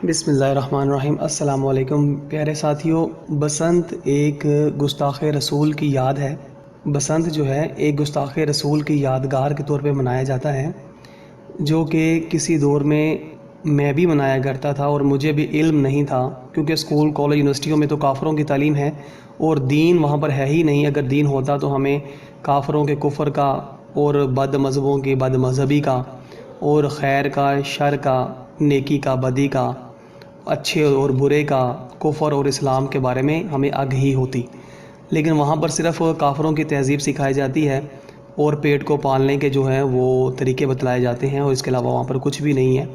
بسم اللہ الرحمن الرحیم۔ السلام علیکم پیارے ساتھیوں، بسنت ایک گستاخ رسول کی یاد ہے۔ بسنت جو ہے ایک گستاخ رسول کی یادگار کے طور پہ منایا جاتا ہے، جو کہ کسی دور میں بھی منایا کرتا تھا اور مجھے بھی علم نہیں تھا، کیونکہ اسکول کالج یونیورسٹیوں میں تو کافروں کی تعلیم ہے اور دین وہاں پر ہے ہی نہیں۔ اگر دین ہوتا تو ہمیں کافروں کے کفر کا اور بد مذہبوں کی بد مذہبی کا اور خیر کا شر کا، نیکی کا بدی کا، اچھے اور برے کا، کفر اور اسلام کے بارے میں ہمیں آگہی ہوتی، لیکن وہاں پر صرف کافروں کی تہذیب سکھائی جاتی ہے اور پیٹ کو پالنے کے جو ہیں وہ طریقے بتلائے جاتے ہیں، اور اس کے علاوہ وہاں پر کچھ بھی نہیں ہے۔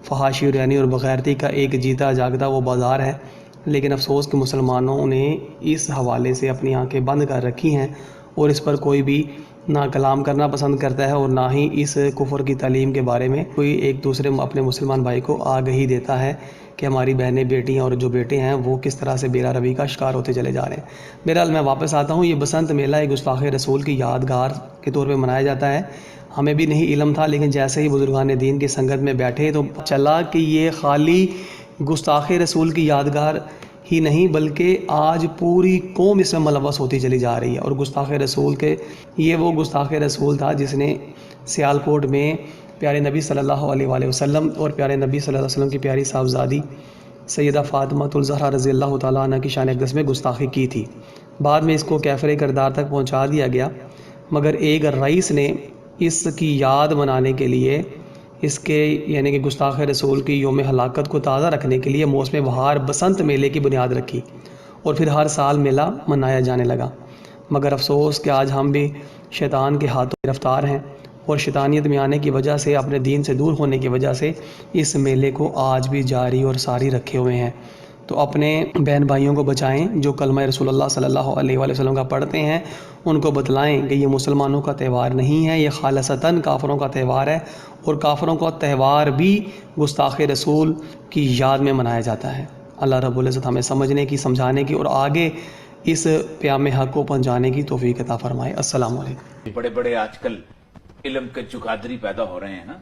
فحاشی اریانی اور بغیرتی کا ایک جیتا جاگتا وہ بازار ہے، لیکن افسوس کہ مسلمانوں نے اس حوالے سے اپنی آنکھیں بند کر رکھی ہیں اور اس پر کوئی بھی نہ کلام کرنا پسند کرتا ہے اور نہ ہی اس کفر کی تعلیم کے بارے میں کوئی ایک دوسرے اپنے مسلمان بھائی کو آگہی دیتا ہے کہ ہماری بہنیں بیٹیاں اور جو بیٹے ہیں وہ کس طرح سے بیرا روی کا شکار ہوتے چلے جا رہے ہیں۔ بہرحال میں واپس آتا ہوں، یہ بسنت میلہ ایک گستاخ رسول کی یادگار کے طور پہ منایا جاتا ہے۔ ہمیں بھی نہیں علم تھا، لیکن جیسے ہی بزرگان دین کی سنگت میں بیٹھے تو چلا کہ یہ خالی گستاخ رسول کی یادگار ہی نہیں بلکہ آج پوری قوم اس میں ملوث ہوتی چلی جا رہی ہے۔ اور گستاخ رسول کے یہ وہ گستاخ رسول تھا جس نے سیالکوٹ میں پیارے نبی صلی اللہ علیہ وآلہ وسلم اور پیارے نبی صلی اللہ علیہ وسلم کی پیاری صاحبزادی سیدہ فاطمہ الزہرا رضی اللہ تعالیٰ عنہ کی شان اقدس میں گستاخی کی تھی۔ بعد میں اس کو کیفر کردار تک پہنچا دیا گیا، مگر ایک رئیس نے اس کی یاد منانے کے لیے اس کے یعنی کہ گستاخ رسول کی یوم ہلاکت کو تازہ رکھنے کے لیے موسم بہار بسنت میلے کی بنیاد رکھی اور پھر ہر سال میلہ منایا جانے لگا۔ مگر افسوس کہ آج ہم بھی شیطان کے ہاتھوں گرفتار ہیں اور شیطانیت میں آنے کی وجہ سے، اپنے دین سے دور ہونے کی وجہ سے اس میلے کو آج بھی جاری اور ساری رکھے ہوئے ہیں۔ تو اپنے بہن بھائیوں کو بچائیں جو کلمہ رسول اللہ صلی اللہ علیہ وآلہ وسلم کا پڑھتے ہیں، ان کو بتلائیں کہ یہ مسلمانوں کا تہوار نہیں ہے، یہ خالصتاً کافروں کا تہوار ہے، اور کافروں کا تہوار بھی گستاخ رسول کی یاد میں منایا جاتا ہے۔ اللہ رب العزت ہمیں سمجھنے کی، سمجھانے کی اور آگے اس پیام حق کو پہنچانے کی توفیق عطا فرمائے۔ السلام علیکم۔ بڑے بڑے آج کل علم کے چقادری پیدا ہو رہے ہیں نا،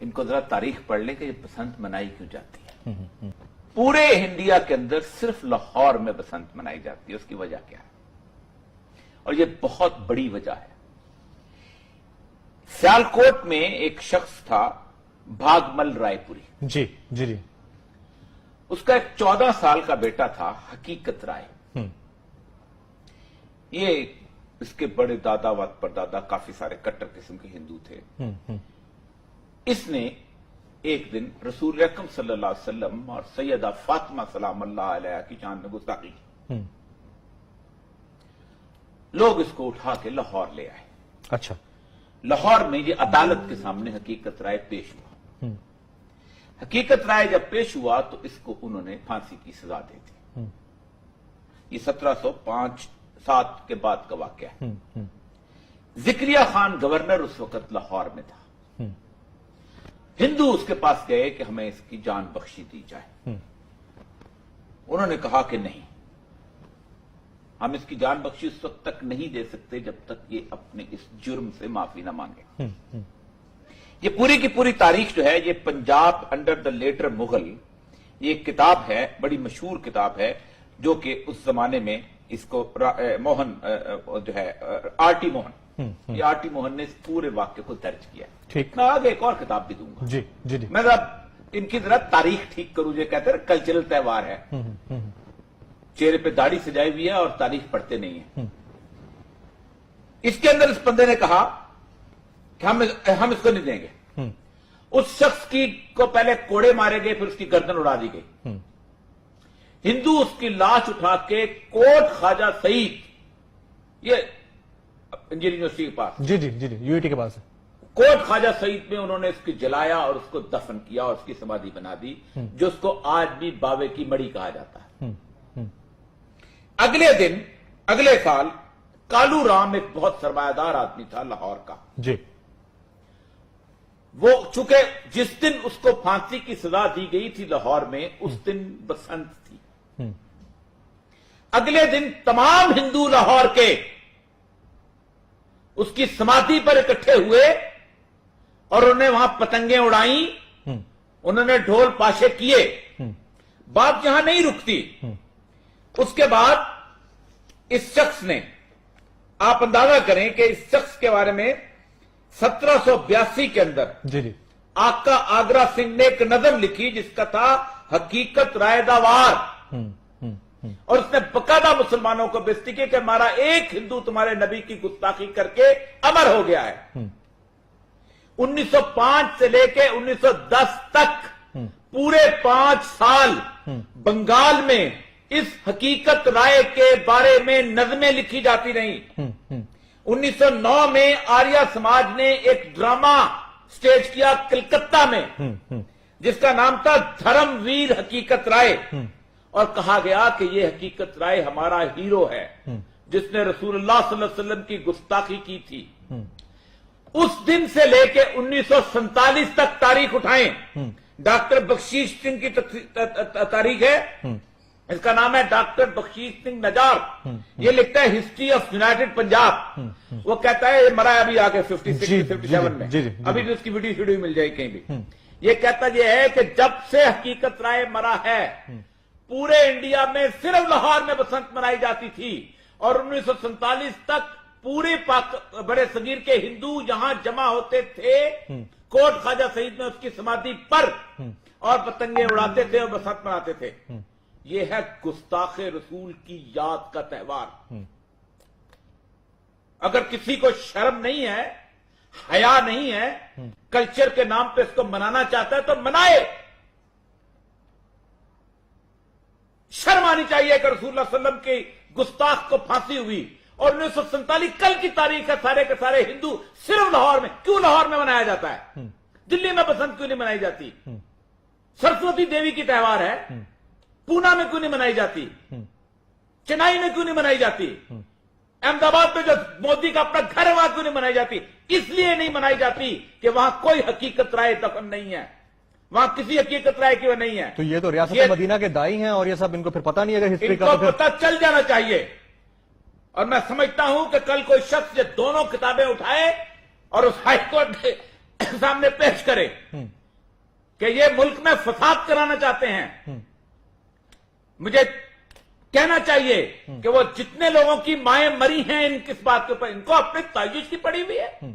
ان کو ذرا تاریخ پڑھ لیں کہ یہ بسنت منائی کیوں جاتی ہے۔ پورے انڈیا کے اندر صرف لاہور میں بسنت منائی جاتی ہے، اس کی وجہ کیا ہے؟ اور یہ بہت بڑی وجہ ہے۔ سیالکوٹ میں ایک شخص تھا بھاگمل رائے پوری، جی اس کا ایک 14 سال کا بیٹا تھا حقیقت رائے۔ یہ اس کے بڑے دادا و پردادا کافی سارے کٹر قسم کے ہندو تھے۔ اس نے ایک دن رسول اکرم صلی اللہ علیہ وسلم اور سیدہ فاطمہ سلام اللہ علیہ کی شان میں گستاخی کی۔ لوگ اس کو اٹھا کے لاہور لے آئے۔ اچھا، لاہور میں یہ عدالت کے سامنے حقیقت رائے پیش ہوا۔ حقیقت رائے جب پیش ہوا تو اس کو انہوں نے پھانسی کی سزا دے دی۔ یہ 1705-7 کے بعد کا واقعہ ہے۔ ذکریہ خان گورنر اس وقت لاہور میں تھا۔ ہندو اس کے پاس گئے کہ ہمیں اس کی جان بخشی دی جائے۔ انہوں نے کہا کہ نہیں، ہم اس کی جان بخشی اس وقت تک نہیں دے سکتے جب تک یہ اپنے اس جرم سے معافی نہ مانگے۔ یہ پوری کی پوری تاریخ جو ہے، یہ Punjab under the later Mughal, یہ ایک کتاب ہے، بڑی مشہور کتاب ہے، جو کہ اس زمانے میں اس کو موہن جو ہے آر ٹی موہن، یہ آر ٹی موہن نے اس پورے واقعے کو درج کیا۔ میں آگے ایک اور کتاب بھی دوں گا۔ جی میں ذرا ان کی ذرا تاریخ ٹھیک کروں، جو کہتے ہیں کلچرل تہوار ہے، چہرے پہ داڑھی سجائی ہوئی ہے اور تاریخ پڑھتے نہیں ہیں۔ اس کے اندر اس بندے نے کہا کہ ہم اس کو نہیں دیں گے۔ اس شخص کی کو پہلے کوڑے مارے گئے، پھر اس کی گردن اڑا دی گئی۔ ہندو اس کی لاش اٹھا کے کوٹ خواجہ سعید، یہ انجینئرنگ یونیورسٹی کے پاس، جی یو کے پاس، کوٹ خواجہ سعید میں انہوں نے اس کی جلایا اور اس کو دفن کیا اور اس کی سمادھی بنا دی، جو اس کو آج بھی باوے کی مڑی کہا جاتا ہے۔ اگلے دن، اگلے سال، کالو رام ایک بہت سرمایہ دار آدمی تھا لاہور کا، وہ چونکہ جس دن اس کو پھانسی کی سزا دی گئی تھی لاہور میں، اس دن بسنت تھی۔ اگلے دن تمام ہندو لاہور کے اس کی سمادھی پر اکٹھے ہوئے اور انہوں نے وہاں پتنگیں اڑائیں انہوں نے ڈھول پاشے کیے. بات یہاں نہیں رکتی. اس کے بعد اس شخص نے، آپ اندازہ کریں کہ اس شخص کے بارے میں 1782 کے اندر آقا آگرہ سنگھ نے ایک نظم لکھی جس کا تھا حقیقت رائے داوار، اور اس نے باقاعدہ مسلمانوں کو بےزتی کی کہ ہمارا ایک ہندو تمہارے نبی کی گستاخی کر کے امر ہو گیا ہے. 1905 سے لے کے 1910 تک پورے 5 سال بنگال میں اس حقیقت رائے کے بارے میں نظمیں لکھی جاتی رہیں. 1909 میں آریہ سماج نے ایک ڈرامہ سٹیج کیا کلکتہ میں جس کا نام تھا دھرم ویر حقیقت رائے، اور کہا گیا کہ یہ حقیقت رائے ہمارا ہیرو ہے جس نے رسول اللہ صلی اللہ علیہ وسلم کی گستاخی کی تھی. اس دن سے لے کے 1947 تک تاریخ اٹھائیں. ڈاکٹر بخشیش سنگھ کی تاریخ ہے، اس کا نام ہے ڈاکٹر بخشیش سنگھ نجار. یہ لکھتا ہے ہسٹری آف یونائٹڈ پنجاب. وہ کہتا ہے یہ مرا ہے ابھی آگے 56 57 میں، ابھی بھی اس کی ویڈیو مل جائے کہیں بھی. یہ کہتا یہ ہے کہ جب سے حقیقت رائے مرا ہے پورے انڈیا میں صرف لاہور میں بسنت منائی جاتی تھی، اور 1947 تک پورے بڑے صغیر کے ہندو یہاں جمع ہوتے تھے کوٹ خواجہ سعید میں اس کی سمادھی پر، اور پتنگیں اڑاتے تھے اور بسنت مناتے تھے. یہ ہے گستاخ رسول کی یاد کا تہوار. اگر کسی کو شرم نہیں ہے، حیا نہیں ہے، کلچر کے نام پہ اس کو منانا چاہتا ہے تو منائے. شرم آنی چاہیے کہ رسول اللہ صلی اللہ علیہ وسلم کی گستاخ کو پھانسی ہوئی، اور 1947 کل کی تاریخ ہے. سارے کے سارے ہندو صرف لاہور میں، کیوں لاہور میں منایا جاتا ہے؟ دلی میں بسنت کیوں نہیں منائی جاتی؟ سرسوتی دیوی کی تہوار ہے، پونا میں کیوں نہیں منائی جاتی؟ چنائی میں کیوں نہیں منائی جاتی؟ احمد آباد میں جو مودی کا اپنا گھر ہے وہاں کیوں نہیں منائی جاتی؟ اس لیے نہیں منائی جاتی کہ وہاں کوئی حقیقت رائے دفن نہیں ہے، وہاں کسی حقیقت رائے کی وہ نہیں ہے. تو یہ تو ریاست مدینہ کے دائی ہیں، اور یہ سب ان کو پھر پتہ نہیں ہے ہسٹری کا، ان کو پتہ چل جانا چاہیے. اور میں سمجھتا ہوں کہ کل کوئی شخص یہ دونوں کتابیں اٹھائے اور اس ہائی کورٹ کے سامنے پیش کرے کہ یہ ملک میں فساد کرانا چاہتے ہیں. مجھے کہنا چاہیے کہ وہ جتنے لوگوں کی مائیں مری ہیں ان کس بات کے اوپر، ان کو اپنے تعیش کی پڑی ہوئی ہے.